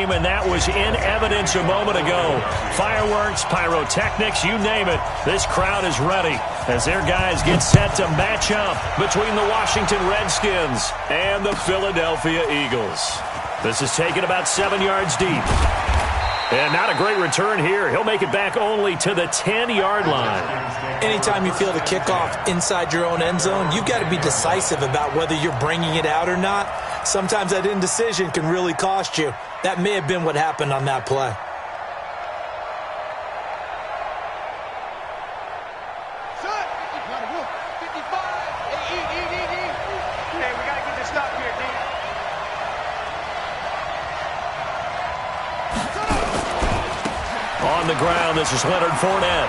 game, and that was in evidence a moment ago. Fireworks, pyrotechnics, you name it. This crowd is ready as their guys get set to match up between the Washington Redskins and the Philadelphia Eagles. This is taken about 7 yards deep. And not a great return here. He'll make it back only to the 10-yard line. Anytime you feel the kickoff inside your own end zone, you've got to be decisive about whether you're bringing it out or not. Sometimes that indecision can really cost you. That may have been what happened on that play. On the ground, this is Leonard Fournette.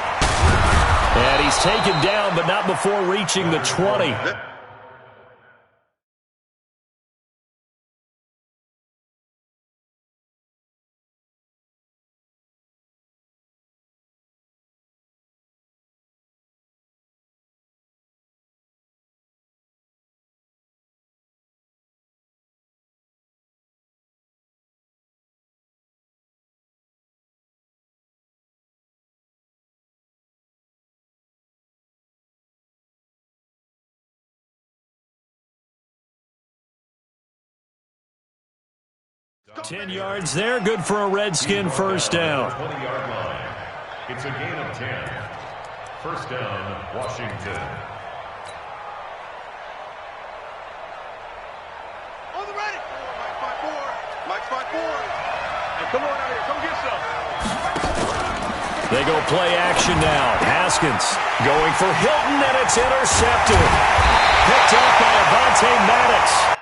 And he's taken down, but not before reaching the 20. Ten yards there, good for a Redskin first down. 20-yard line. It's a gain of 10. First down, Washington. On the ready. Mike 5-4. Hey, come on out here. Come get some. They go play action now. Haskins going for Hilton, and it's intercepted. Picked up by Avonte Maddox.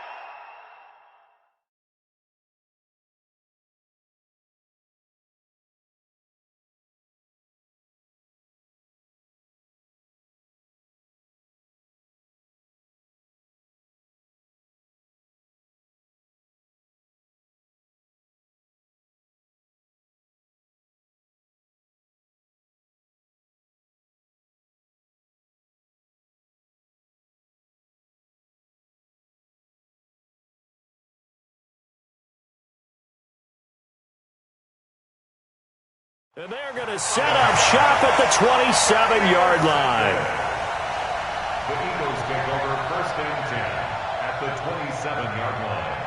And they're going to set up shop at the 27-yard line. The Eagles take over first and 10 at the 27-yard line.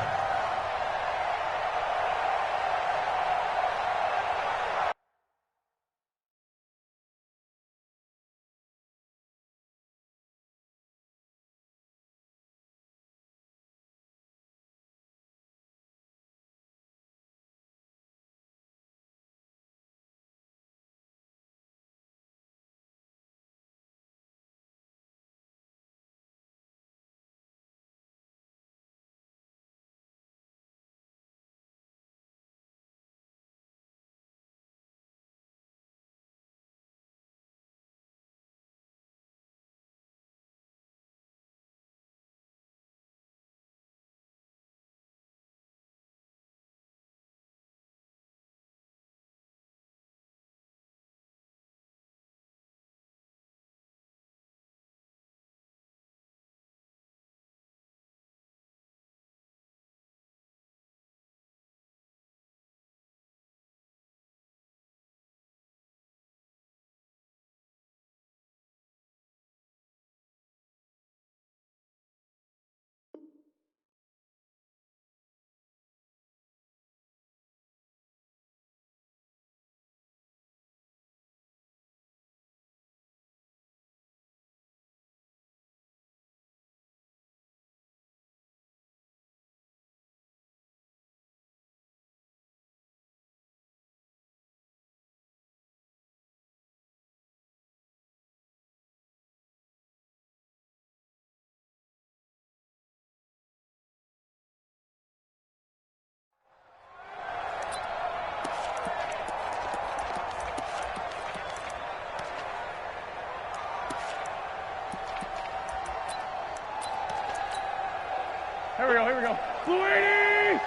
Here we go. Fluini! Hey,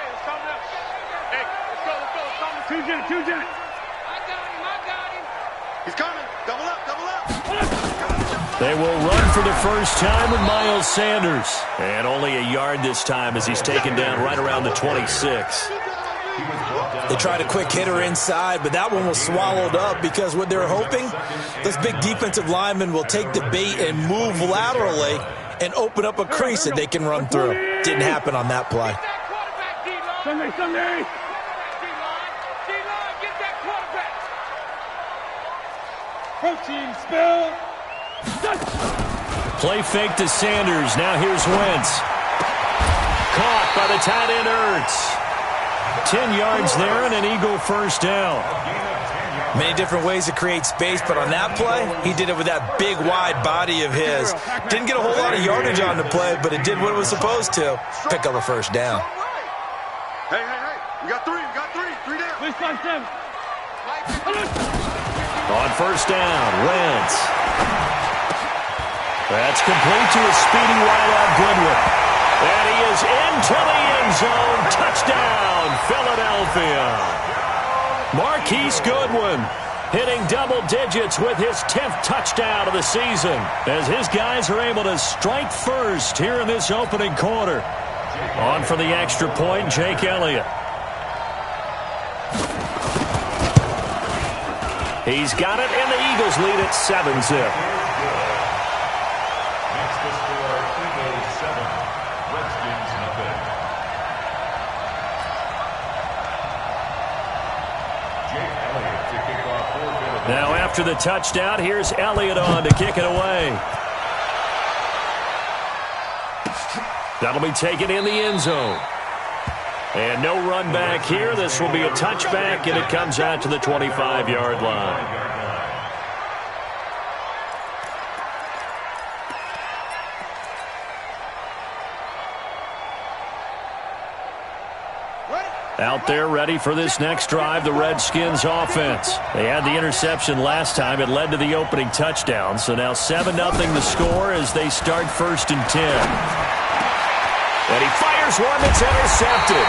it's coming up. Hey, let's go. It's coming. Two jet. I got him. He's coming. Double up. They will run for the first time with Miles Sanders. And only a yard this time as he's taken down right around the 26. They tried a quick hitter inside, but that one was swallowed up because what they were hoping, this big defensive lineman will take the bait and move laterally and open up a crease that they can run through. Didn't happen on that play. Sunday. Protein spill. Play fake to Sanders. Now here's Wentz. Caught by the tight end Ertz. 10 yards there and an Eagle first down. Many different ways to create space, but on that play, he did it with that big, wide body of his. Didn't get a whole lot of yardage on the play, but it did what it was supposed to. Pick up a first down. Hey. We got three down. Please, 5-7. On first down, Wentz. That's complete to a speedy wideout Goodwin. And he is into the end zone. Touchdown, Philadelphia. Marquise Goodwin hitting double digits with his 10th touchdown of the season as his guys are able to strike first here in this opening quarter. On for the extra point, Jake Elliott. He's got it, and the Eagles lead at 7-zip. Next to score, Eagles 7, Redskins nothing. Jake Elliott to kick off for Philadelphia. Now after the touchdown, here's Elliott on to kick it away. That'll be taken in the end zone. And no run back here. This will be a touchback, and it comes out to the 25-yard line. Out there ready for this next drive, the Redskins offense. They had the interception last time. It led to the opening touchdown. So now 7-0 the score as they start 1st and 10. And he fires one that's intercepted.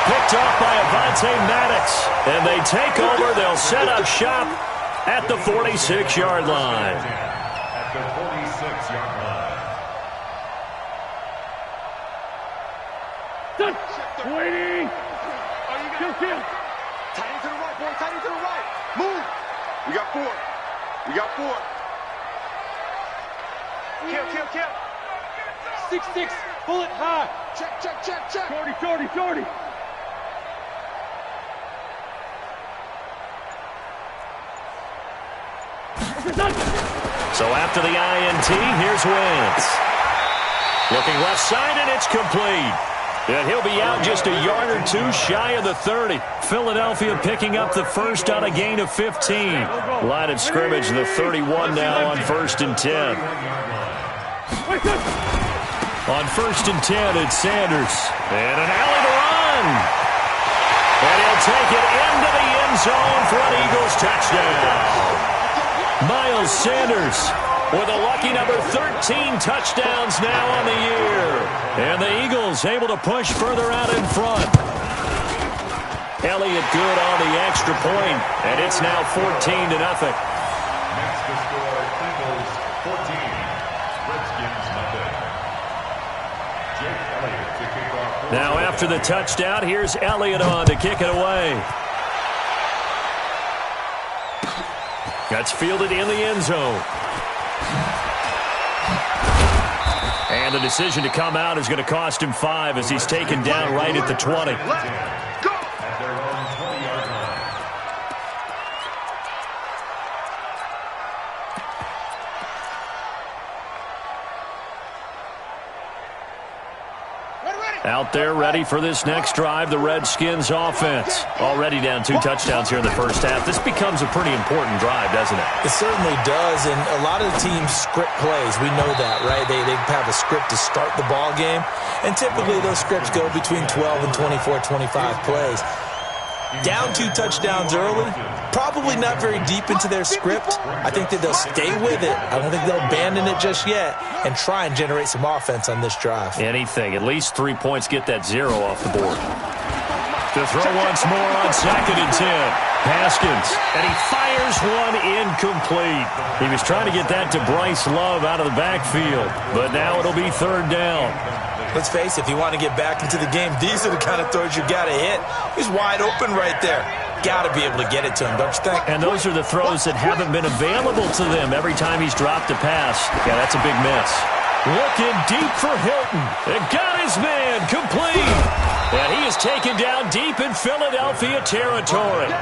Picked off by Avonte Maddox. And they take over. They'll set up shop at the 46-yard line. At the 46-yard line. Waiting. Kill. Tight end to the right, boy. Tight end to the right. Move. We got 4. Kill. 6-6. Bullet high. Check. Shorty. So after the INT, here's Wentz. Looking left side, and it's complete. And he'll be out just a yard or two shy of the 30. Philadelphia picking up the first on a gain of 15. Line of scrimmage, the 31 now on 1st and 10. On 1st and 10, it's Sanders. And an alley to run. And he'll take it into the end zone for an Eagles touchdown. Miles Sanders with a lucky number 13 touchdowns now on the year. And the Eagles able to push further out in front. Elliott good on the extra point, and it's now 14-0. Next to score, Eagles 14, Redskins nothing. Jake Elliott to kick off. Now after the touchdown, here's Elliott on to kick it away. That's fielded in the end zone. And the decision to come out is going to cost him 5 as he's taken down right at the 20. At their own 20-yard line. Out there ready for this next drive, the Redskins offense. Already down 2 touchdowns here in the first half. This becomes a pretty important drive, doesn't it? It certainly does, and a lot of the teams script plays. We know that, right? They have a script to start the ball game, and typically those scripts go between 12 and 24, 25 plays. Down 2 touchdowns early, probably not very deep into their script. I think that they'll stay with it. I don't think they'll abandon it just yet and try and generate some offense on this drive. Anything. At least 3 points, get that 0 off the board. To throw once more on 2nd and 10. Haskins, and he fires one incomplete. He was trying to get that to Bryce Love out of the backfield, but now it'll be third down. Let's face it, if you want to get back into the game, these are the kind of throws you got to hit. He's wide open right there. Got to be able to get it to him, don't you think? And those are the throws that haven't been available to them every time he's dropped a pass. Yeah, that's a big miss. Looking deep for Hilton. And got his man complete. And he is taken down deep in Philadelphia territory.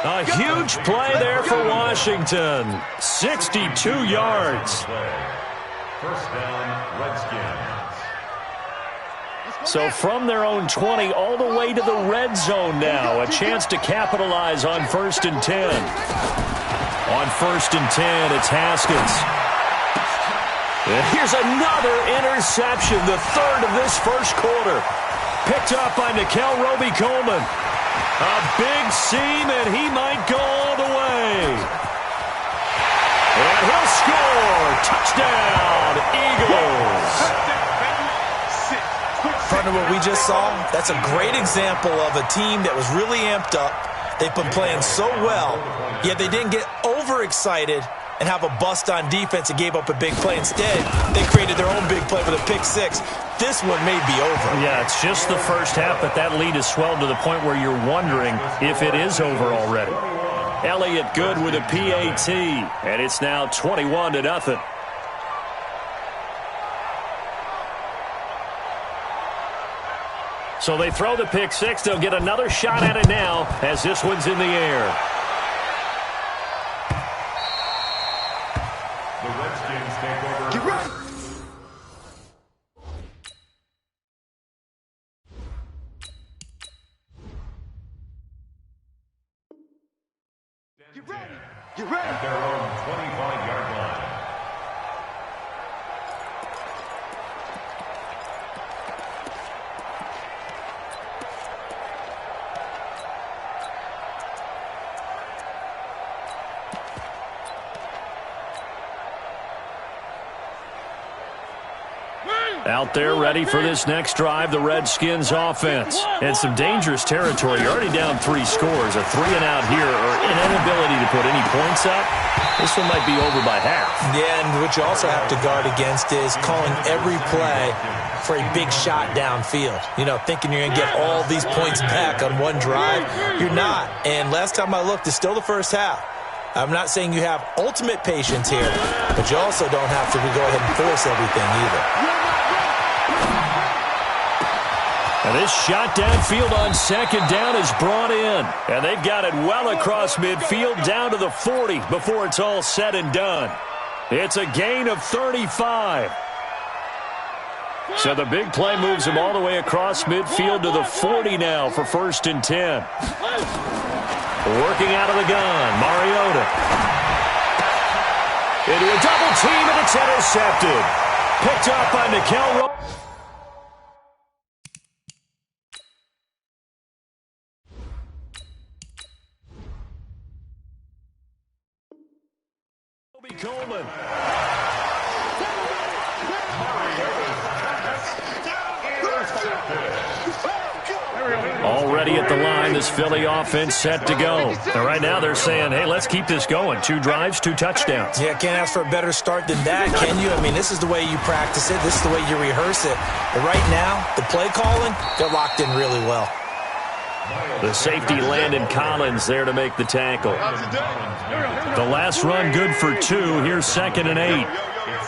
A huge play there for Washington. 62 yards. First down, Redskins. So from their own 20 all the way to the red zone now. A chance to capitalize on 1st and 10. On 1st and 10, it's Haskins. And here's another interception, the third of this first quarter. Picked up by Nickel Roby-Coleman. A big seam, and he might go all the way. And he'll score. Touchdown, Eagles. Partner, what we just saw, that's a great example of a team that was really amped up. They've been playing so well, yet they didn't get overexcited and have a bust on defense and gave up a big play. Instead, they created their own big play with a pick six. This one may be over. Yeah, it's just the first half, but that lead has swelled to the point where you're wondering if it is over already. Elliott Good with a PAT, and it's now 21-0. So they throw the pick six. They'll get another shot at it now as this one's in the air. The Redskins take over. Get ready. Get ready. Get ready. At their own 25-yard line. Out there ready for this next drive, the Redskins offense. And some dangerous territory. You're already down 3 scores. A 3-and-out here or an inability to put any points up. This one might be over by half. Yeah, and what you also have to guard against is calling every play for a big shot downfield. You know, thinking you're going to get all these points back on one drive. You're not. And last time I looked, it's still the first half. I'm not saying you have ultimate patience here, but you also don't have to go ahead and force everything either. And this shot downfield on second down is brought in. And they've got it well across midfield down to the 40 before it's all said and done. It's a gain of 35. So the big play moves them all the way across midfield to the 40 now for 1st and 10. Working out of the gun, Mariota. Into a double team, and it's intercepted. Picked up by Nickel Roby. Coleman. Already at the line, this Philly offense set to go. And right now they're saying, hey, let's keep this going. 2 drives, 2 touchdowns. Yeah, can't ask for a better start than that, can you? I mean, this is the way you practice it. This is the way you rehearse it. But right now, the play calling, they're locked in really well. The safety Landon Collins there to make the tackle. The last run good for 2. Here's 2nd and 8. It's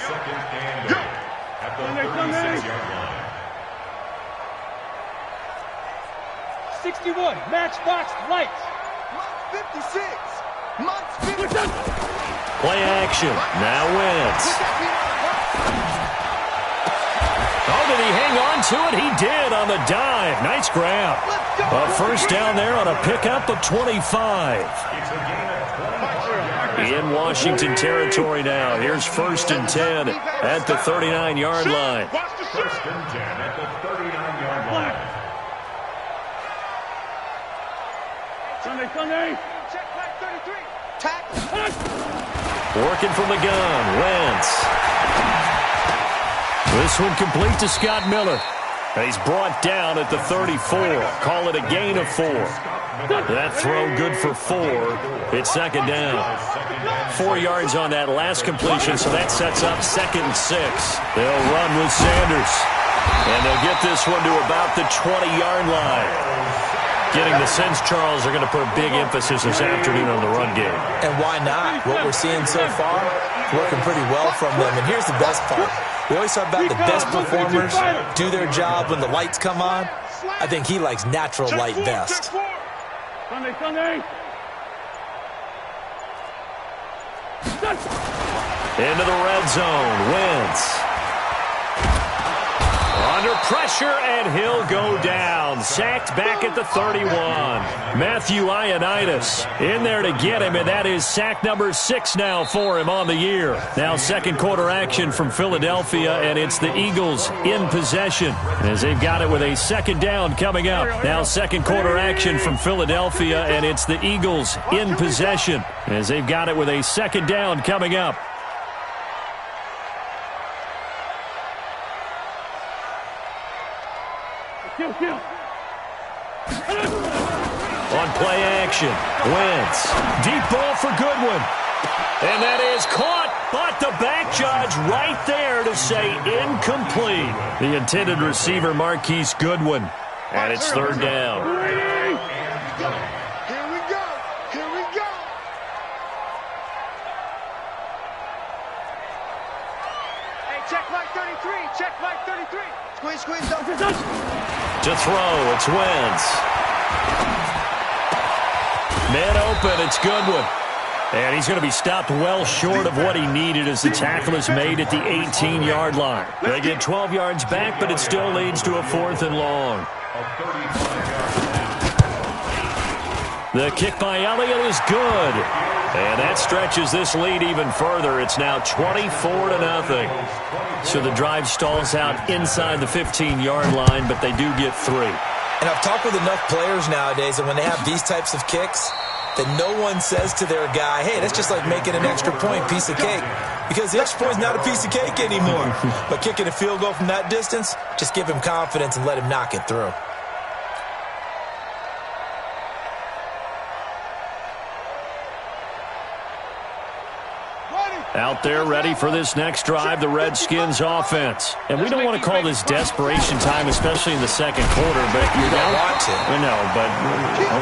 2nd and 8 at the 36-yard line. 61, matchbox lights. Month 56. Month 56. Play action. Now Wentz. Oh, did he hang on to it? He did on the dive. Nice grab. A first down there on a pickup of 25. In Washington territory now. Here's 1st and 10 at the 39-yard line. 1st and 10 at the 39-yard line. Sunday. Check back 33. Tackle. Working from the gun. Wentz. This one complete to Scott Miller. And he's brought down at the 34. Call it a gain of 4. That throw good for 4. It's second down. 4 yards on that last completion, so that sets up 2nd and 6. They'll run with Sanders. And they'll get this one to about the 20-yard line. Getting the sense, Charles, are going to put a big emphasis this afternoon on the run game. And why not? What we're seeing so far, working pretty well from them. And here's the best part. We always talk about the best performers do their job when the lights come on. I think he likes natural light best. Sunday. Into the red zone. Wentz. Under pressure, and he'll go down. Sacked back at the 31. Matthew Ioannidis in there to get him, and that is sack number 6 now for him on the year. Now second quarter action from Philadelphia, and it's the Eagles in possession as they've got it with a second down coming up. Now second quarter action from Philadelphia, and it's the Eagles in possession as they've got it with a second down coming up. On play action, Wentz. Deep ball for Goodwin. And that is caught, but the back judge right there to say incomplete. The intended receiver, Marquise Goodwin. And it's third down. Here we go. Hey, check Mike 33. Squeeze, don't. To throw, it's Wentz. Man open, it's Goodwin. And he's going to be stopped well short of what he needed as the tackle is made at the 18-yard line. They get 12 yards back, but it still leads to a 4th and long. The kick by Elliott is good. And that stretches this lead even further. It's now 24-0. So the drive stalls out inside the 15-yard line, but they do get 3. And I've talked with enough players nowadays that when they have these types of kicks, that no one says to their guy, hey, that's just like making an extra point, piece of cake. Because the extra point's not a piece of cake anymore. But kicking a field goal from that distance, just give him confidence and let him knock it through. Out there ready for this next drive, the Redskins offense. And we don't want to call this desperation time, especially in the second quarter, but you're down. No, but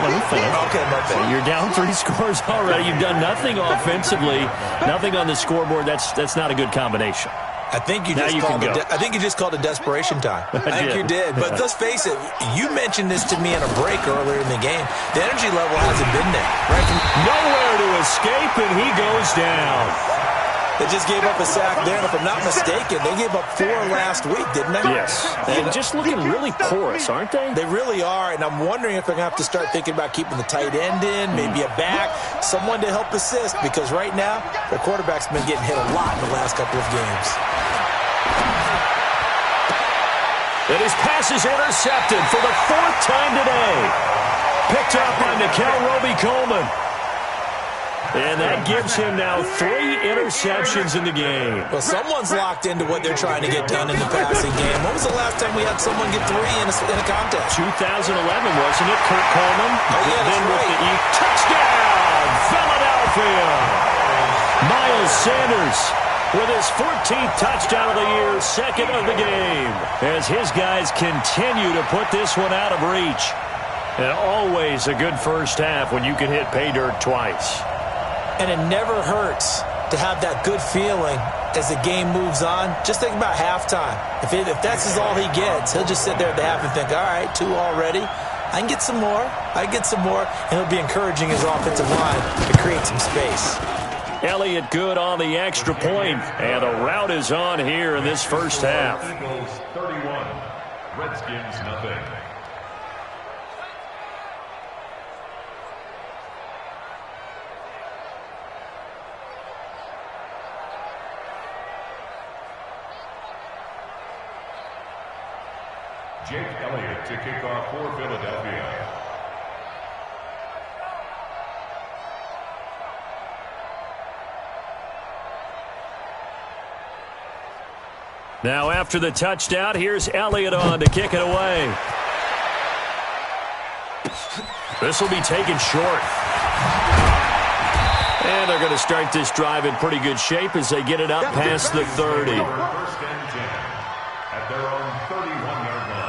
let me finish. Okay, my bad. You're down 3 scores already. You've done nothing offensively, nothing on the scoreboard. That's not a good combination. I think you just called it desperation time. I think you did. But let's face it, you mentioned this to me in a break earlier in the game. The energy level hasn't been there. Right? Nowhere to escape, and he goes down. They just gave up a sack there, and if I'm not mistaken, they gave up 4 last week, didn't they? Yes. And just looking really porous, aren't they? They really are, and I'm wondering if they're going to have to start thinking about keeping the tight end in, maybe a back, someone to help assist, because right now, their quarterback's been getting hit a lot in the last couple of games. And his pass is intercepted for the 4th time today. Picked up by Nickel Roby-Coleman. And that gives him now 3 interceptions in the game. Well, someone's locked into what they're trying to get done in the passing game. When was the last time we had someone get 3 in a contest? 2011, wasn't it, Kurt Coleman? Oh, yeah, that's then with right. the touchdown, Philadelphia. Miles Sanders with his 14th touchdown of the year, 2nd of the game, as his guys continue to put this one out of reach. And always a good first half when you can hit pay dirt twice. And it never hurts to have that good feeling as the game moves on. Just think about halftime. If that's all he gets, he'll just sit there at the half and think, all right, 2 already. I can get some more. And he'll be encouraging his offensive line to create some space. Elliott good on the extra point, and the route is on here in this first half. Eagles 31, Redskins nothing. Jake Elliott to kick off for Philadelphia. Now after the touchdown, here's Elliott on to kick it away. This will be taken short. And they're going to start this drive in pretty good shape as they get it up past the 30. First and 10 at their own 31-yard line.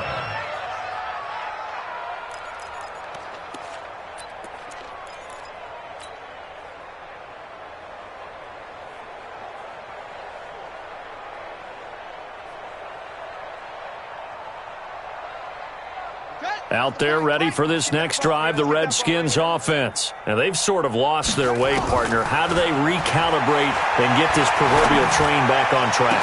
Out there ready for this next drive, the Redskins offense. And they've sort of lost their way, partner. How do they recalibrate and get this proverbial train back on track?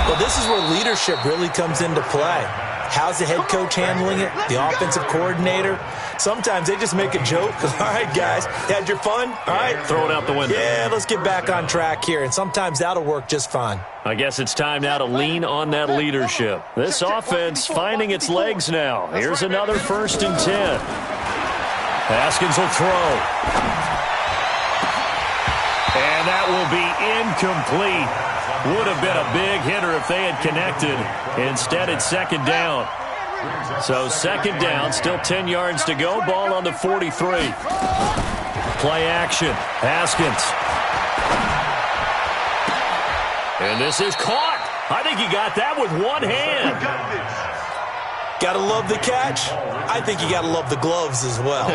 Well, this is where leadership really comes into play. How's the head coach handling it? The offensive coordinator? Sometimes they just make a joke. All right, guys, had your fun? All right. Throw it out the window. Yeah, let's get back on track here. And sometimes that'll work just fine. I guess it's time now to lean on that leadership. This offense finding its legs now. Here's another 1st and 10. Haskins will throw. And that will be incomplete. Would have been a big hitter if they had connected. Instead, it's 2nd down. So 2nd down, still 10 yards to go. Ball on the 43. Play action. Haskins. And this is caught. I think he got that with one hand. Got to love the catch. I think you got to love the gloves as well.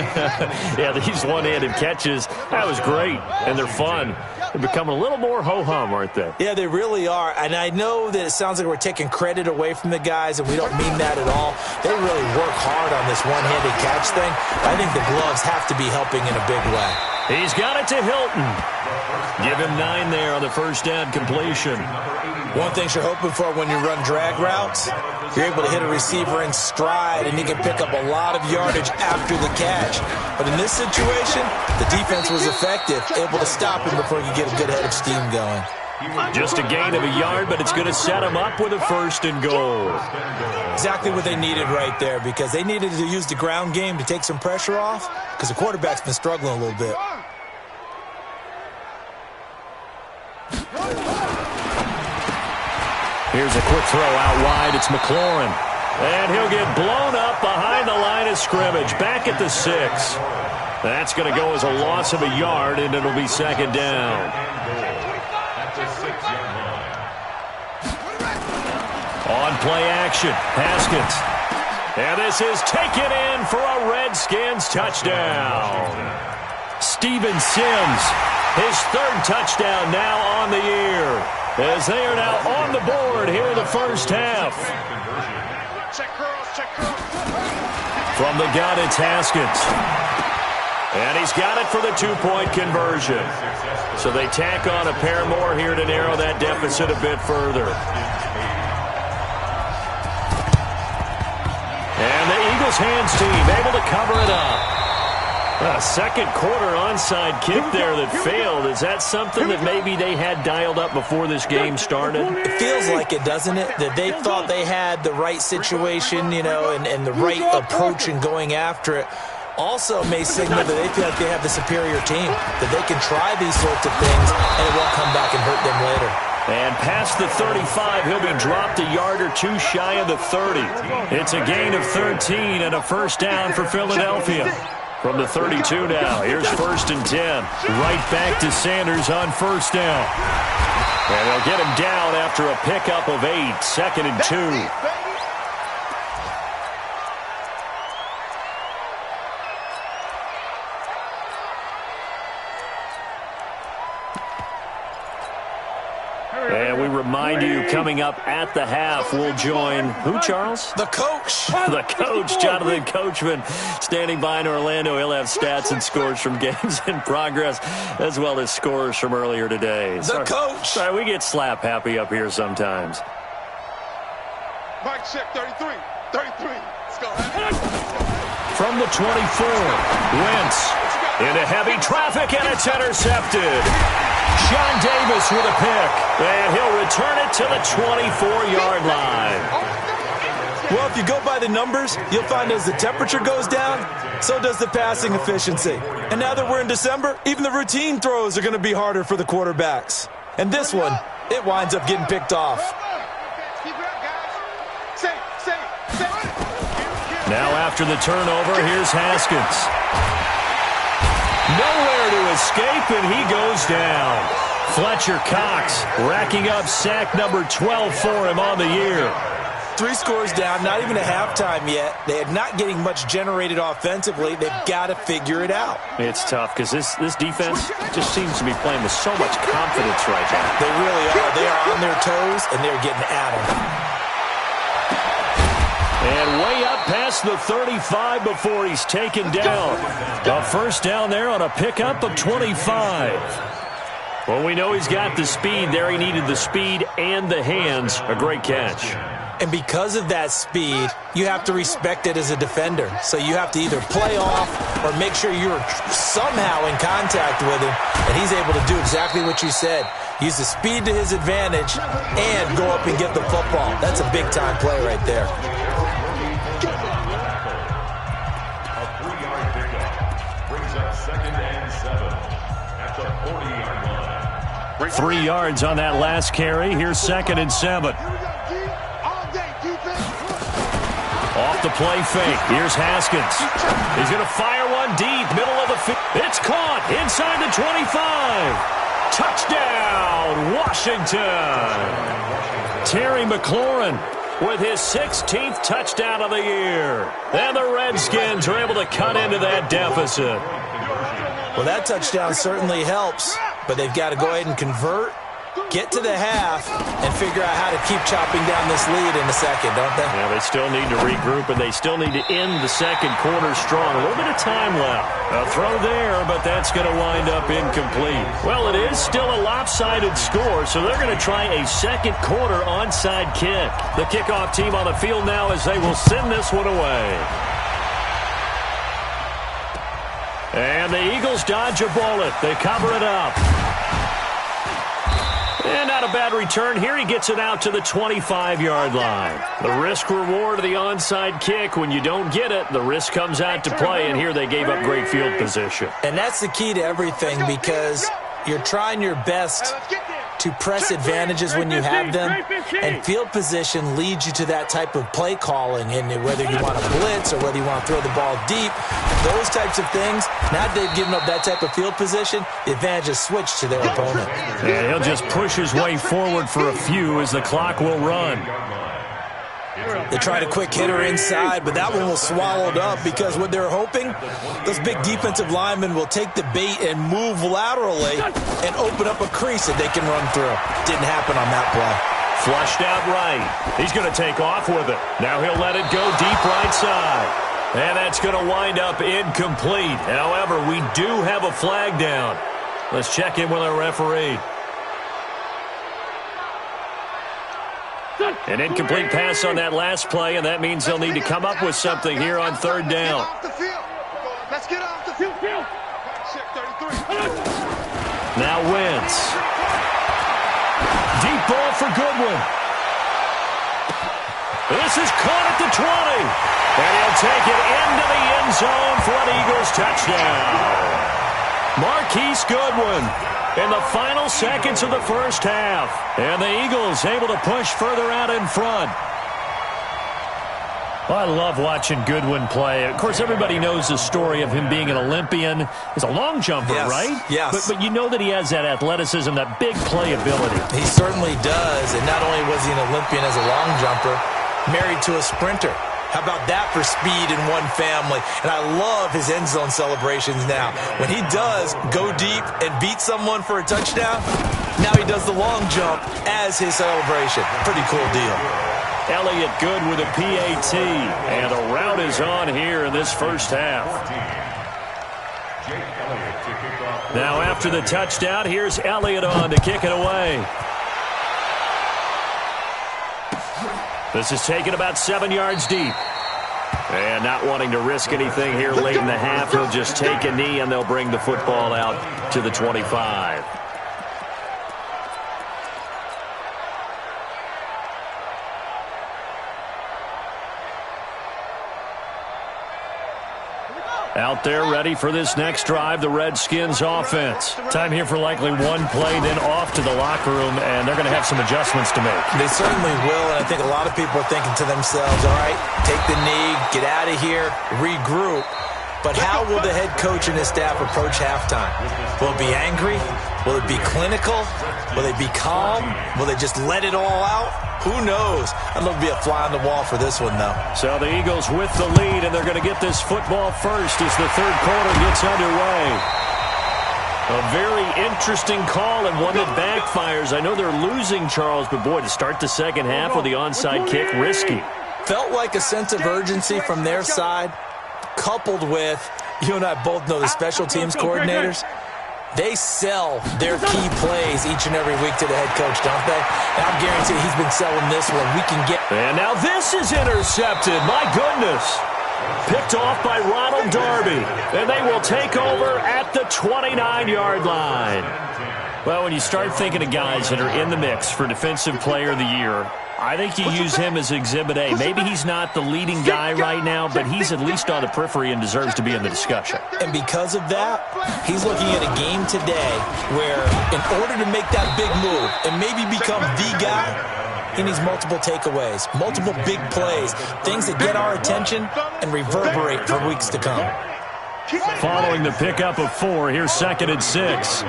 Yeah, these one-handed catches, that was great, and they're fun. They're becoming a little more ho-hum, aren't they? Yeah, they really are. And I know that it sounds like we're taking credit away from the guys, and we don't mean that at all. They really work hard on this one-handed catch thing. I think the gloves have to be helping in a big way. He's got it to Hilton. Give him 9 there on the 1st down completion. One thing you're hoping for when you run drag routes, you're able to hit a receiver in stride, and he can pick up a lot of yardage after the catch. But in this situation, the defense was effective, able to stop him before he could get a good head of steam going. Just a gain of a yard, but it's going to set him up with a 1st and goal. Exactly what they needed right there, because they needed to use the ground game to take some pressure off, because the quarterback's been struggling a little bit. Here's a quick throw out wide. It's McLaurin. And he'll get blown up behind the line of scrimmage. Back at the 6. That's going to go as a loss of a yard, and it'll be 2nd down. On play action, Haskins. And this is taken in for a Redskins touchdown. Steven Sims, his 3rd touchdown now on the year, as they are now on the board here in the 1st half. From the gun, it's Haskins. And he's got it for the 2-point conversion. So they tack on a pair more here to narrow that deficit a bit further. And the Eagles hands team able to cover it up. A 2nd quarter onside kick there that failed. Is that something that maybe they had dialed up before this game started? It feels like it, doesn't it? That they thought they had the right situation, you know, and the right approach in going after it. Also may signal that they feel like they have the superior team, that they can try these sorts of things, and it won't come back and hurt them later. And past the 35, he'll be dropped a yard or 2 shy of the 30. It's a gain of 13 and a 1st down for Philadelphia. From the 32 now, here's 1st and 10. Right back to Sanders on 1st down. And they'll get him down after a pickup of 8, 2nd and 2. And we remind you, coming up at the half, we'll join who, Charles? The coach. The coach, Jonathan Coachman, standing by in Orlando. He'll have stats and scores from games in progress, as well as scores from earlier today. The coach. Sorry, we get slap happy up here sometimes. Mike check, 33. 33. Let's go. From the 24, Wentz into heavy traffic, and it's intercepted. Sean Davis with a pick, and he'll return it to the 24-yard line. Well, if you go by the numbers, you'll find as the temperature goes down, so does the passing efficiency. And now that we're in December, even the routine throws are going to be harder for the quarterbacks. And this one, it winds up getting picked off. Now after the turnover, here's Haskins. Nowhere to escape, and he goes down. Fletcher Cox racking up sack number 12 for him on the year. 3 scores down, not even a halftime yet. They are not getting much generated offensively. They've got to figure it out. It's tough because this defense just seems to be playing with so much confidence right now. They really are. They are on their toes, and they're getting at them. And way up past the 35 before he's taken down. A first down there on a pickup of 25. Well, we know he's got the speed there. He needed the speed and the hands. A great catch. And because of that speed, you have to respect it as a defender. So you have to either play off or make sure you're somehow in contact with him. And he's able to do exactly what you said. Use the speed to his advantage and go up and get the football. That's a big-time play right there. A 3-yard pickup brings up 2nd and 7 at the 40-yard line. 3 yards on that last carry. Here's 2nd and 7. Off the play fake. Here's Haskins. He's going to fire one deep, middle of the field. It's caught inside the 25. Touchdown, Washington. Terry McLaurin with his 16th touchdown of the year. And the Redskins are able to cut into that deficit. Well, that touchdown certainly helps, but they've got to go ahead and convert, get to the half, and figure out how to keep chopping down this lead in the second, don't they? Yeah, they still need to regroup, and they still need to end the second quarter strong. A little bit of time left. A throw there, but that's going to wind up incomplete. Well, it is still a lopsided score, so they're going to try a second quarter onside kick. The kickoff team on the field now as they will send this one away. And the Eagles dodge a bullet. They cover it up. And not a bad return here. He gets it out to the 25-yard line. The risk-reward of the onside kick. When you don't get it, the risk comes out to play, and here they gave up great field position. And that's the key to everything because you're trying your best to press advantages when you have them, and field position leads you to that type of play calling, and whether you want to blitz or whether you want to throw the ball deep, those types of things, now that they've given up that type of field position, the advantage is switched to their opponent. And he'll just push his way forward for a few as the clock will run. They tried a quick hitter inside, but that one was swallowed up because what they're hoping, those big defensive linemen will take the bait and move laterally and open up a crease that they can run through. Didn't happen on that play. Flushed out right. He's going to take off with it. Now he'll let it go deep right side. And that's going to wind up incomplete. However, we do have a flag down. Let's check in with our referee. An incomplete pass on that last play, and that means they'll need to come up with something here on 3rd down. Let's get off the field. Now Wentz. Deep ball for Goodwin. This is caught at the 20. And he'll take it into the end zone for an Eagles touchdown. Marquise Goodwin in the final seconds of the first half. And the Eagles able to push further out in front. Well, I love watching Goodwin play. Of course, everybody knows the story of him being an Olympian. He's a long jumper, yes, right? Yes. But you know that he has that athleticism, that big playability. He certainly does. And not only was he an Olympian as a long jumper, married to a sprinter. How about that for speed in one family? And I love his end zone celebrations now. When he does go deep and beat someone for a touchdown, now he does the long jump as his celebration. Pretty cool deal. Elliott Good with a PAT. And a rout is on here in this first half. Now after the touchdown, here's Elliott on to kick it away. This is taken about 7 yards deep. And not wanting to risk anything here late in the half, he'll just take a knee and they'll bring the football out to the 25. Out there ready for this next drive, the Redskins offense. Time here for likely one play, then off to the locker room, and they're going to have some adjustments to make. They certainly will, and I think a lot of people are thinking to themselves, all right, take the knee, get out of here, regroup. But how will the head coach and his staff approach halftime? Will it be angry? Will it be clinical? Will they be calm? Will they just let it all out? Who knows? I'd love to be a fly on the wall for this one, though. So the Eagles with the lead, and they're going to get this football first as the third quarter gets underway. A very interesting call and one that backfires. I know they're losing, Charles, but boy, to start the second half with the onside kick, risky. Felt like a sense of urgency from their side, coupled with, you and I both know the special teams coordinators, they sell their key plays each and every week to the head coach, don't they? And I'm guaranteed he's been selling this one. We can get... And now this is intercepted. My goodness. Picked off by Ronald Darby. And they will take over at the 29-yard line. Well, when you start thinking of guys that are in the mix for Defensive Player of the Year, I think you use him as Exhibit A. Maybe he's not the leading guy right now, but he's at least on the periphery and deserves to be in the discussion. And because of that, he's looking at a game today where in order to make that big move and maybe become the guy, he needs multiple takeaways, multiple big plays, things that get our attention and reverberate for weeks to come. Following the pickup of 4, here's 2nd and 6.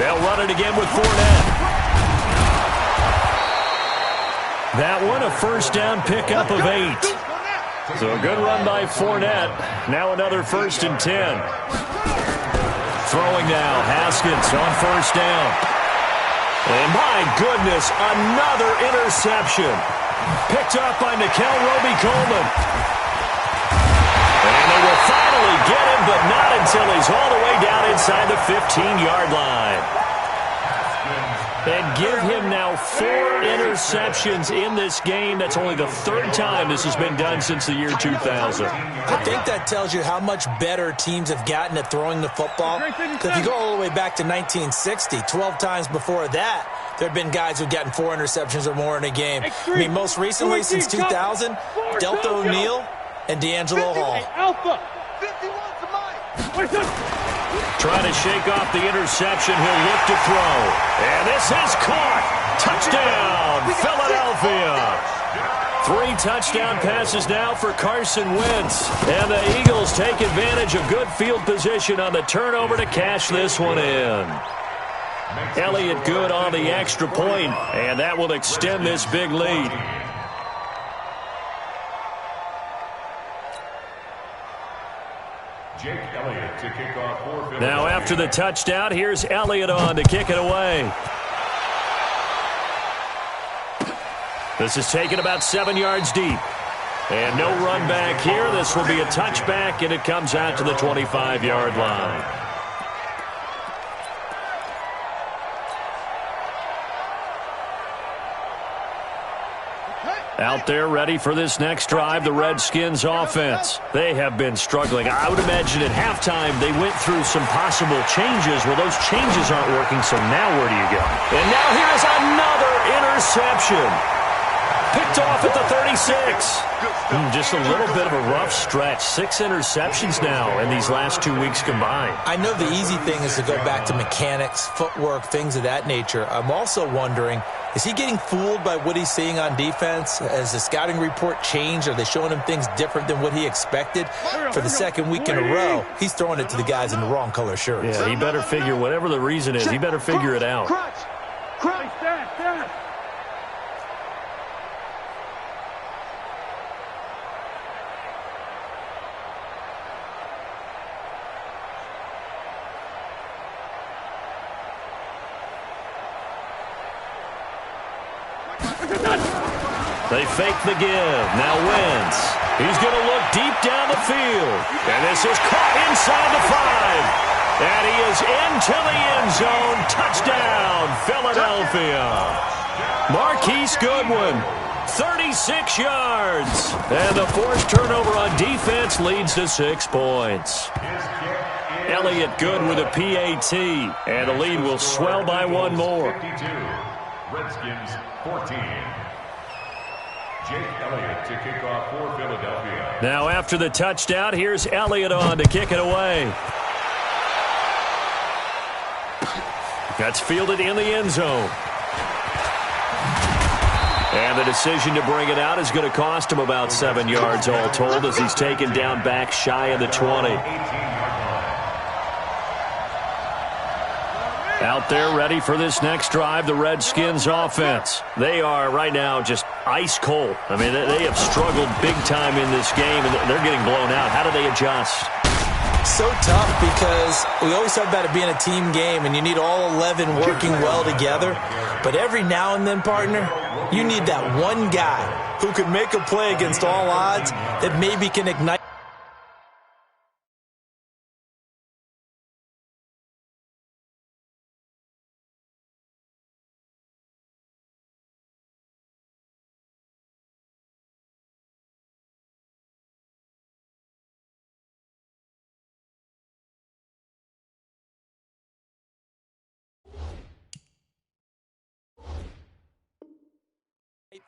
They'll run it again with Fournette. That one, a first down pickup of 8. So a good run by Fournette. Now another 1st and 10. Throwing now, Haskins on first down. And my goodness, another interception. Picked up by Nickel Roby-Coleman. And they will finally get him, but not until he's all the way down inside the 15-yard line. And give him now 4 interceptions in this game. That's only the 3rd time this has been done since the year 2000. I think that tells you how much better teams have gotten at throwing the football. Because if you go all the way back to 1960, 12 times before that, there have been guys who've gotten 4 interceptions or more in a game. I mean, most recently, since 2000, Delta O'Neal and D'Angelo Hall. Trying to shake off the interception. He'll look to throw. And this is caught. Touchdown, Philadelphia. 3 touchdown passes now for Carson Wentz. And the Eagles take advantage of good field position on the turnover to cash this one in. Elliott Good on the extra point, and that will extend this big lead. Jake Elliott to kick off for Philadelphia. Now after the touchdown, here's Elliott on to kick it away. This is taken about 7 yards deep. And no run back here. This will be a touchback, and it comes out to the 25-yard line. Out there ready for this next drive, the Redskins offense. They have been struggling. I would imagine at halftime they went through some possible changes. Well, those changes aren't working, so now where do you go? And now here's another interception. Picked off at the 36. Just a little bit of a rough stretch. 6 interceptions now in these last 2 weeks combined. I know the easy thing is to go back to mechanics, footwork, things of that nature. I'm also wondering, is he getting fooled by what he's seeing on defense? Has the scouting report changed? Are they showing him things different than what he expected? For the second week in a row, he's throwing it to the guys in the wrong color shirts. Yeah, he better figure, whatever the reason is, he better figure it out. They fake the give. Now Wentz. He's going to look deep down the field. And this is caught inside the 5. And he is into the end zone. Touchdown, Philadelphia. Marquise Goodwin, 36 yards. And the forced turnover on defense leads to 6 points. Elliott Good with a PAT. And the lead will swell by 1 more. Redskins 14. Jake Elliott to kick off for Philadelphia. Now after the touchdown, here's Elliott on to kick it away. That's fielded in the end zone. And the decision to bring it out is going to cost him about 7 yards all told as he's taken down back shy of the 20. Out there ready for this next drive, the Redskins offense. They are right now just ice cold. I mean, they have struggled big time in this game, and they're getting blown out. How do they adjust? So tough because we always talk about it being a team game, and you need all 11 working well together. But every now and then, partner, you need that one guy who can make a play against all odds that maybe can ignite.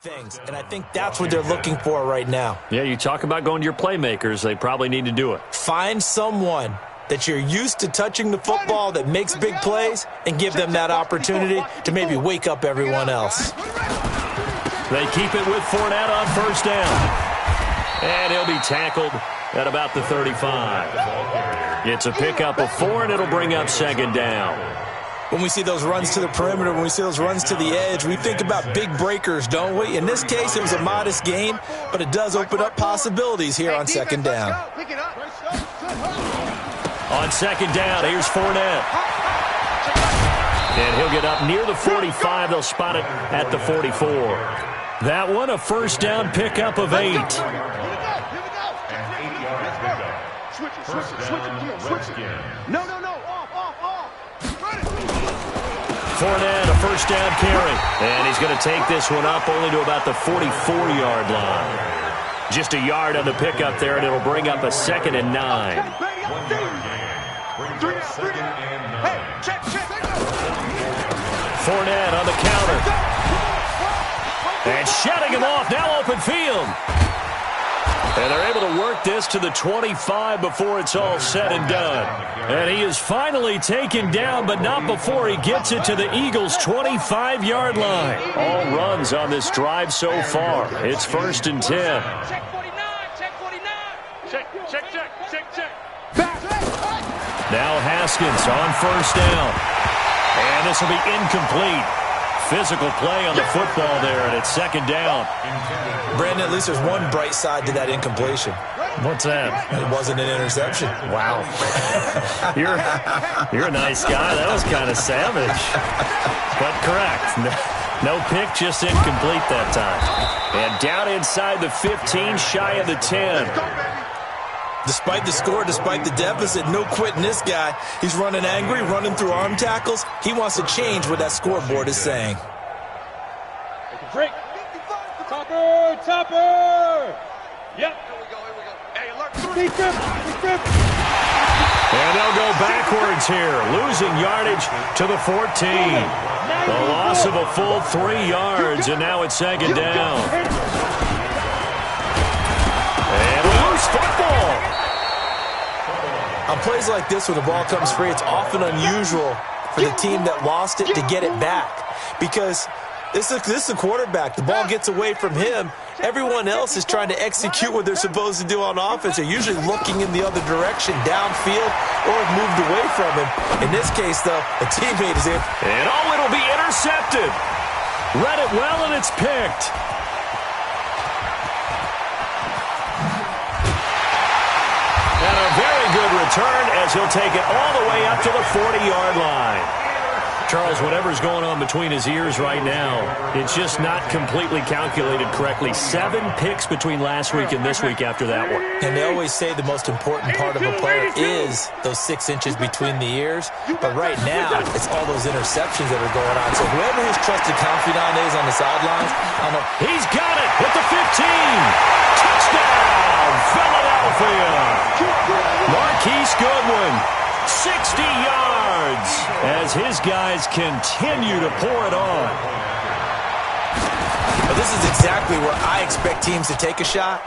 Things, and I think that's what they're looking for right now. Yeah, you talk about going to your playmakers. They probably need to do it. Find someone that you're used to touching the football that makes big plays and give them that opportunity to maybe wake up everyone else. They keep it with Fournette on first down. And he'll be tackled at about the 35. It's a pickup of 4, and it'll bring up second down. When we see those runs to the perimeter, when we see those runs to the edge, we think about big breakers, don't we? In this case, it was a modest gain, but it does open up possibilities here on second down. On second down, here's Fournette. And he'll get up near the 45. They'll spot it at the 44. That one, a first down pickup of 8. Switch it. No. Off. Fournette, a first down carry. And he's going to take this one up only to about the 44-yard line. Just a yard on the pickup there, and it'll bring up a 2nd and 9. Fournette on the counter. And shutting him off, now open field. And they're able to work this to the 25 before it's all said and done. And he is finally taken down, but not before he gets it to the Eagles' 25-yard line. All runs on this drive so far. It's 1st and 10. Check 49. Check. Now Haskins on first down. And this will be incomplete. Physical play on the football there, and it's second down. Brandon, at least there's one bright side to that incompletion. What's that? It wasn't an interception. Wow. You're a nice guy. That was kind of savage. But correct. No pick, just incomplete that time. And down inside the 15, shy of the 10. Despite the score, despite the deficit, no quitting this guy. He's running angry, running through arm tackles. He wants to change what that scoreboard is saying. Break. Topper. Yep. Here we go. Hey, alert. And they'll go backwards here, losing yardage to the 14. The loss of a full 3 yards, and now it's second down. And loose football. On plays like this where the ball comes free, it's often unusual for the team that lost it to get it back. Because this is a quarterback. The ball gets away from him. Everyone else is trying to execute what they're supposed to do on offense. They're usually looking in the other direction, downfield, or have moved away from him. In this case, though, a teammate is in. And it'll be intercepted. Read it well, and it's picked. And a very good return as he'll take it all the way up to the 40-yard line. Charles, whatever's going on between his ears right now, it's just not completely calculated correctly. 7 picks between last week and this week after that one. And they always say the most important part of a player is those 6 inches between the ears. But right now, it's all those interceptions that are going on. So whoever his trusted confidant is on the sidelines, I don't know. He's got it at the 15. Touchdown, Philadelphia. Marquise Goodwin, 60 yards as his guys continue to pour it on. This is exactly where I expect teams to take a shot.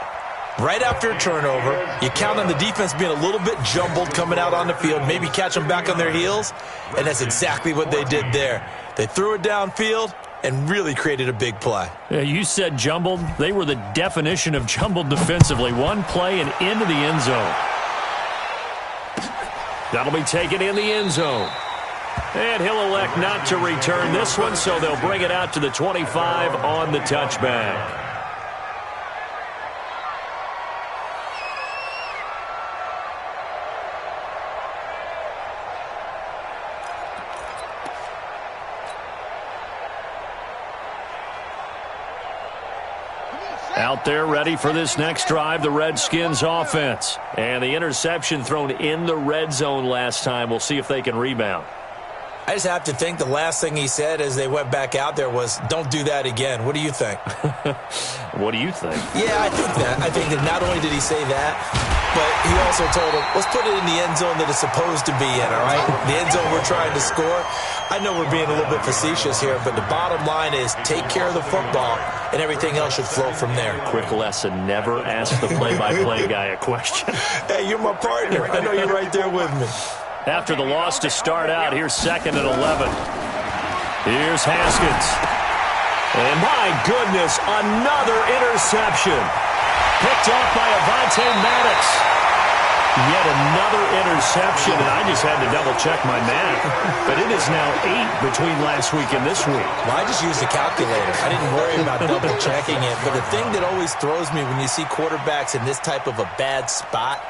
Right after a turnover, you count on the defense being a little bit jumbled coming out on the field, maybe catch them back on their heels, and that's exactly what they did there. They threw it downfield and really created a big play. Yeah, you said jumbled. They were the definition of jumbled defensively. One play and into the end zone. That'll be taken in the end zone. And he'll elect not to return this one, so they'll bring it out to the 25 on the touchback. Out there ready for this next drive, the Redskins offense. And the interception thrown in the red zone last time. We'll see if they can rebound. I just have to think the last thing he said as they went back out there was, don't do that again. What do you think? What do you think? Yeah, I think that. I think that not only did he say that, but he also told him, let's put it in the end zone that it's supposed to be in, all right? The end zone we're trying to score. I know we're being a little bit facetious here, but the bottom line is take care of the football, and everything else should flow from there. Quick lesson, never ask the play-by-play guy a question. Hey, you're my partner. I know you're right there with me. After the loss to start out, here's 2nd and 11. Here's Haskins. And my goodness, another interception. Picked off by Avonte Maddox. Yet another interception, and I just had to double-check my math. But it is now 8 between last week and this week. Well, I just used a calculator. I didn't worry about double-checking it. But the thing that always throws me when you see quarterbacks in this type of a bad spot,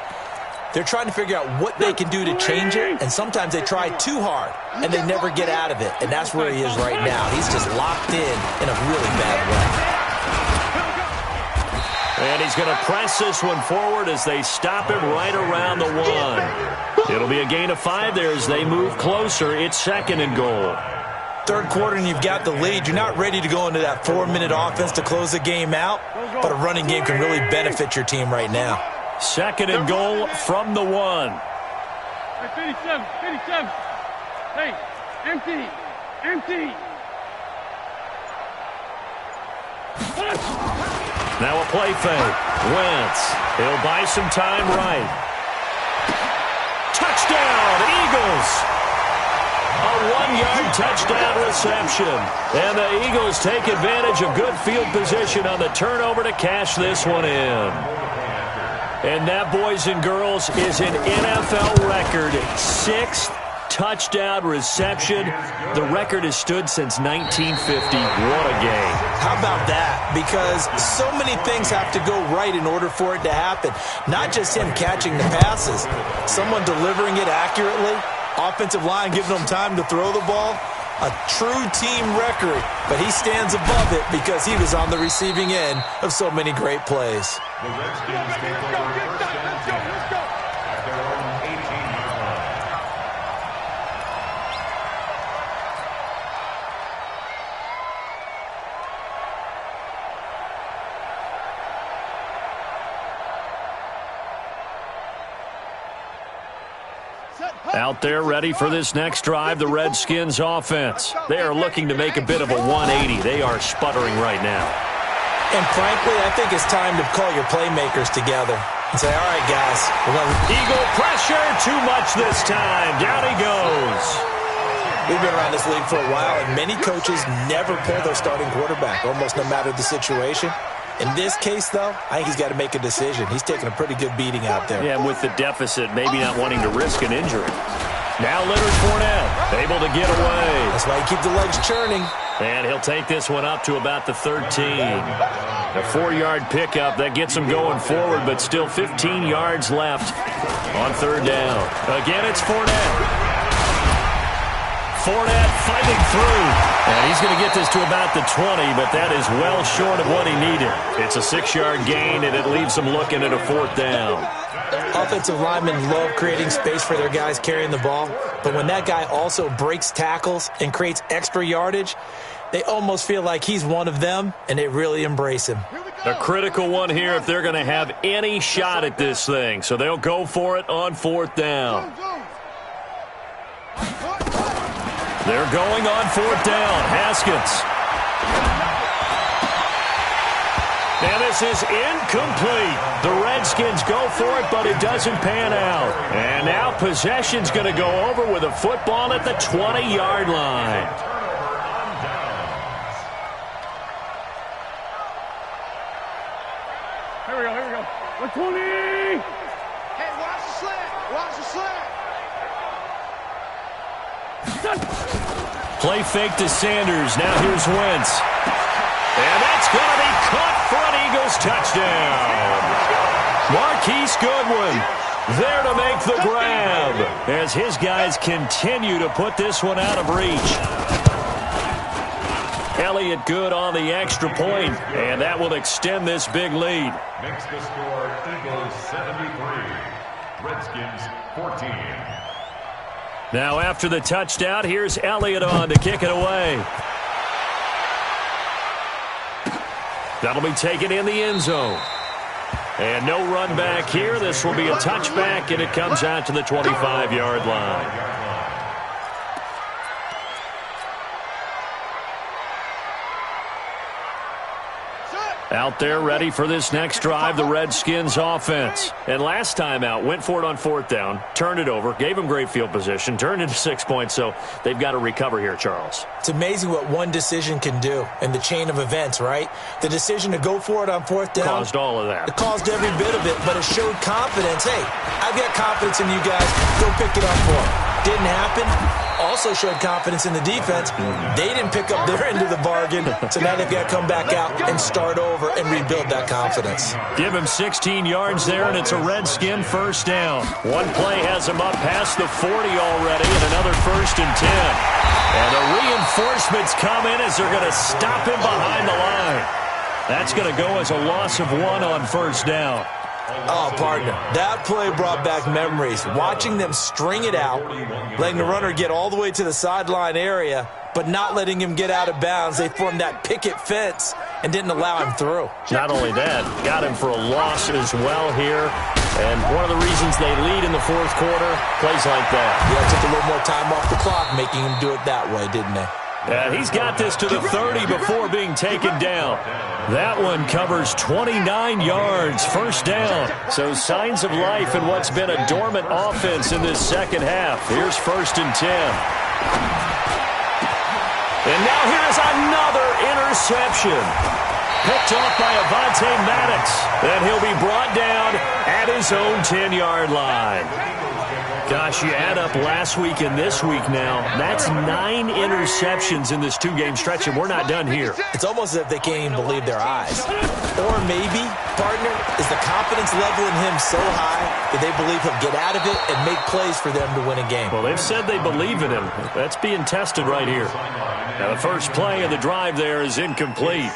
they're trying to figure out what they can do to change it, and sometimes they try too hard, and they never get out of it. And that's where he is right now. He's just locked in a really bad way. And he's going to press this one forward as they stop him right around the 1. It'll be a gain of 5 there as they move closer. It's 2nd and goal. Third quarter and you've got the lead. You're not ready to go into that 4-minute offense to close the game out, but a running game can really benefit your team right now. 2nd and goal from the 1. Hey, 57. Hey, empty. Now a play fake. Wentz. He'll buy some time right. Touchdown, Eagles. A 1-yard touchdown reception. And the Eagles take advantage of good field position on the turnover to cash this one in. And that, boys and girls, is an NFL record. 6th touchdown reception. The record has stood since 1950. What a game. How about that? Because so many things have to go right in order for it to happen. Not just him catching the passes. Someone delivering it accurately. Offensive line giving them time to throw the ball. A true team record. But he stands above it because he was on the receiving end of so many great plays. The Redskins take over first and 10 at their own 18-yard line. Out there ready for this next drive, the Redskins offense. They are looking to make a bit of a 180. They are sputtering right now. And frankly, I think it's time to call your playmakers together and say, all right, guys, we're going to... Eagle pressure, too much this time. Down he goes. We've been around this league for a while, and many coaches never pull their starting quarterback, almost no matter the situation. In this case, though, I think he's got to make a decision. He's taking a pretty good beating out there. Yeah, and with the deficit, maybe not wanting to risk an injury. Now Leonard Fournette, able to get away. That's why you keep the legs churning. And he'll take this one up to about the 13. A 4-yard pickup. That gets him going forward, but still 15 yards left on 3rd down. Again, it's Fournette. Fournette fighting through. And he's going to get this to about the 20, but that is well short of what he needed. It's a 6-yard gain, and it leaves him looking at a 4th down. Offensive linemen love creating space for their guys carrying the ball, but when that guy also breaks tackles and creates extra yardage, they almost feel like he's one of them, and they really embrace him. A critical one here if they're going to have any shot at this thing, so they'll go for it on 4th down. They're going on 4th down. Haskins. this is incomplete. The Redskins go for it, but it doesn't pan out. And now possession's going to go over with a football at the 20-yard line. Here we go. 120! Hey, watch the slant. Watch the slant. Play fake to Sanders. Now here's Wentz. And that's going to be caught for an Eagles touchdown. Marquise Goodwin there to make the grab as his guys continue to put this one out of reach. Elliott good on the extra point, and that will extend this big lead. Makes the score Eagles 73, Redskins 14. Now after the touchdown, here's Elliott on to kick it away. That'll be taken in the end zone. And no run back here. This will be a touchback, and it comes out to the 25-yard line. Out there ready for this next drive, the Redskins offense. And last time out, went for it on fourth down, turned it over, gave them great field position, turned into 6 points, so they've got to recover here, Charles. It's amazing what one decision can do in the chain of events, right? The decision to go for it on fourth down. Caused all of that. It caused every bit of it, but it showed confidence. Hey, I've got confidence in you guys. Go pick it up for them. Didn't happen. Also showed confidence in the defense. They didn't pick up their end of the bargain, so now they've got to come back out and start over and rebuild that confidence. Give him 16 yards there, and it's a Redskin first down. One play has him up past the 40 already, and another 1st and 10. And the reinforcements come in as they're going to stop him behind the line. That's going to go as a loss of 1 on first down. Oh, partner, that play brought back memories. Watching them string it out, letting the runner get all the way to the sideline area, but not letting him get out of bounds. They formed that picket fence and didn't allow him through. Not only that, got him for a loss as well here. And one of the reasons they lead in the fourth quarter, plays like that. Yeah, took a little more time off the clock, making him do it that way, didn't they? And he's got this to the 30 before being taken down. That one covers 29 yards, first down. So signs of life in what's been a dormant offense in this second half. Here's 1st and 10. And now here's another interception. Picked off by Avonte Maddox. And he'll be brought down at his own 10-yard line. Gosh, you add up last week and this week now. That's 9 interceptions in this 2-game stretch, and we're not done here. It's almost as if they can't even believe their eyes. Or maybe, partner, is the confidence level in him so high that they believe he'll get out of it and make plays for them to win a game. Well, they've said they believe in him. That's being tested right here. Now, the first play of the drive there is incomplete.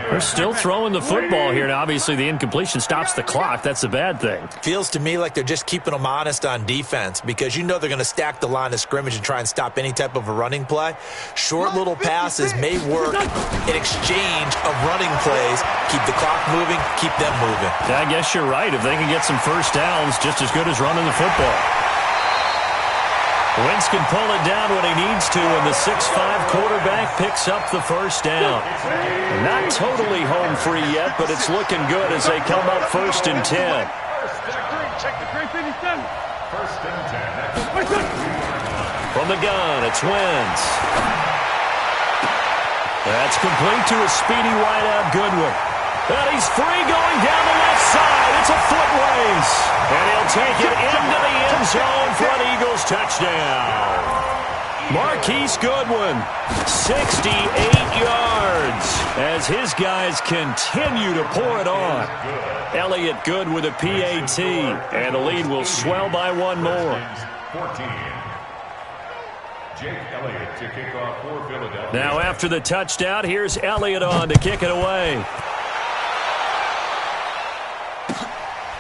They're still throwing the football here. Now, obviously, the incompletion stops the clock. That's a bad thing. Feels to me like they're just keeping them honest on defense because you know they're going to stack the line of scrimmage and try and stop any type of a running play. Short little passes may work in exchange of running plays. Keep the clock moving, keep them moving. Yeah, I guess you're right. If they can get some first downs, just as good as running the football. Wentz can pull it down when he needs to, and the 6'5 quarterback picks up the first down. Not totally home free yet, but it's looking good as they come up 1st and 10. Check the 357. 1st and 10. From the gun, it's Wentz. That's complete to a speedy wideout Goodwin. And he's free going down the left side. It's a foot race. And he'll take it into the end zone for an Eagles touchdown. Marquise Goodwin, 68 yards as his guys continue to pour it on. Elliott good with a PAT, and the lead will swell by 1 more. 14. Jake Elliott to kick off for Philadelphia. Now after the touchdown, here's Elliott on to kick it away.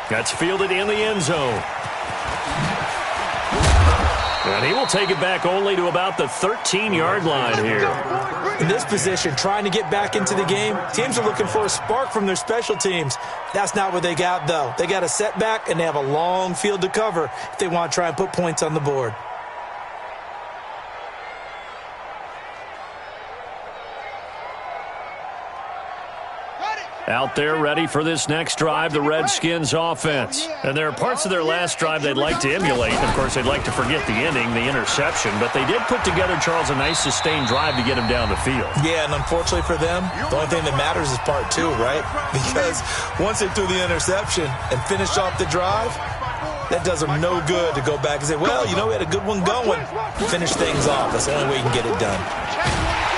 That's fielded in the end zone. And he will take it back only to about the 13-yard line here. In this position, trying to get back into the game, teams are looking for a spark from their special teams. That's not what they got, though. They got a setback, and they have a long field to cover if they want to try and put points on the board. Out there ready for this next drive, the Redskins offense. And there are parts of their last drive they'd like to emulate. Of course, they'd like to forget the inning, the interception. But they did put together, Charles, a nice sustained drive to get him down the field. Yeah, and unfortunately for them, the only thing that matters is part two, right? Because once they threw the interception and finished off the drive, that does them no good to go back and say, well, you know, we had a good one going. Finish things off. That's the only way you can get it done.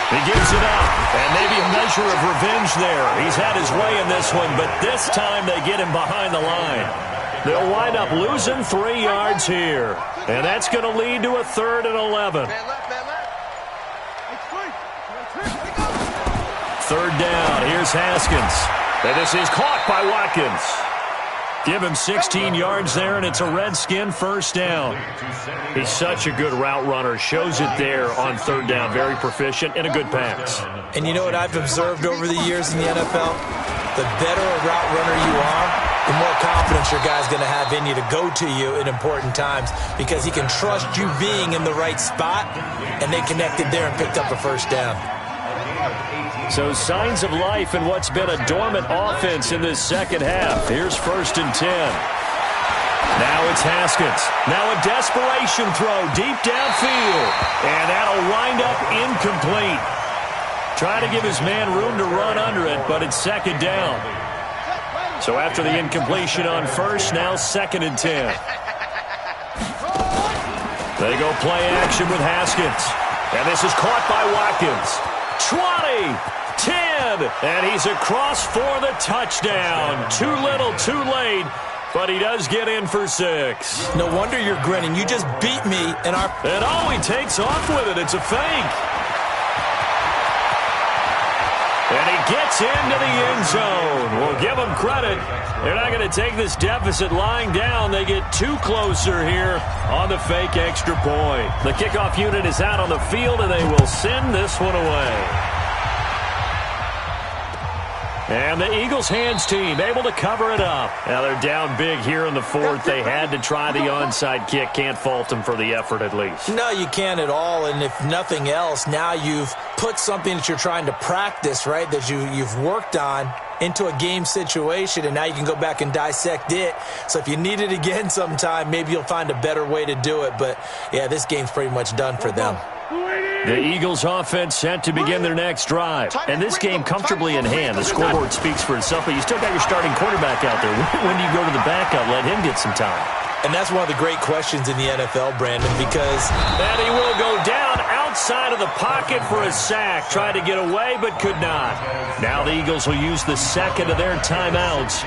He gives it up, and maybe a measure of revenge there. He's had his way in this one, but this time they get him behind the line. They'll wind up losing 3 yards here, and that's going to lead to a 3rd and 11. 3rd down, here's Haskins. And this is caught by Watkins. Give him 16 yards there, and it's a Redskin 1st down. He's such a good route runner. Shows it there on 3rd down. Very proficient and a good pass. And you know what I've observed over the years in the NFL? The better a route runner you are, the more confidence your guy's going to have in you to go to you in important times because he can trust you being in the right spot, and they connected there and picked up a 1st down. So signs of life in what's been a dormant offense in this second half. Here's 1st and 10. Now it's Haskins. Now a desperation throw deep downfield. And that'll wind up incomplete. Try to give his man room to run under it, but it's 2nd down. So after the incompletion on 1st, now 2nd and 10. They go play action with Haskins. And this is caught by Watkins. 20, 10, and he's across for the touchdown. Too little, too late, but he does get in for 6. No wonder you're grinning. You just beat me in our... And he takes off with it. It's a fake. And he gets into the end zone. We'll give him credit. They're not going to take this deficit lying down. They get too closer here on the fake extra point. The kickoff unit is out on the field, and they will send this one away. And the Eagles hands team able to cover it up. Now they're down big here in the 4th. They had to try the onside kick. Can't fault them for the effort at least. No, you can't at all. And if nothing else, now you've put something that you're trying to practice, right, that you've worked on into a game situation, and now you can go back and dissect it. So if you need it again sometime, maybe you'll find a better way to do it. But, yeah, this game's pretty much done for them. The Eagles offense set to begin their next drive. And this game comfortably in hand. The scoreboard speaks for itself, but you still got your starting quarterback out there. When do you go to the backup? Let him get some time. And that's one of the great questions in the NFL, Brandon, because... And he will go down outside of the pocket for a sack. Tried to get away, but could not. Now the Eagles will use the 2nd of their timeouts.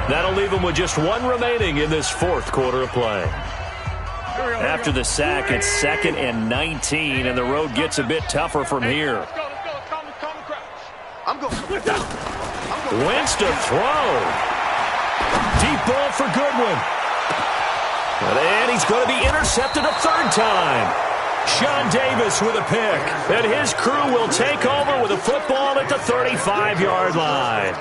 That'll leave them with just 1 remaining in this 4th quarter of play. After the sack, it's 2nd and 19, and the road gets a bit tougher from here. Wentz to throw. Deep ball for Goodwin. And he's going to be intercepted a 3rd time. Sean Davis with a pick. And his crew will take over with a football at the 35-yard line.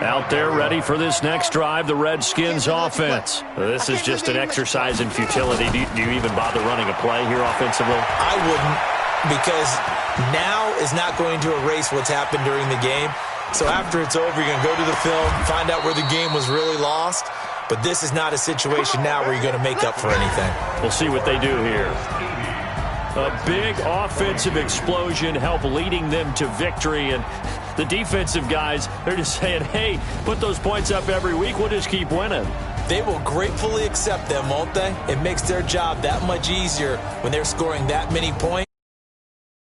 Out there ready for this next drive, the Redskins offense. This is just an exercise in futility. Do you even bother running a play here offensively? I wouldn't, because now is not going to erase what's happened during the game. So after it's over, you're going to go to the film, find out where the game was really lost. But this is not a situation now where you're going to make up for anything. We'll see what they do here. A big offensive explosion help leading them to victory, and the defensive guys, they're just saying, hey, put those points up every week, we'll just keep winning. They will gratefully accept them, won't they? It makes their job that much easier when they're scoring that many points.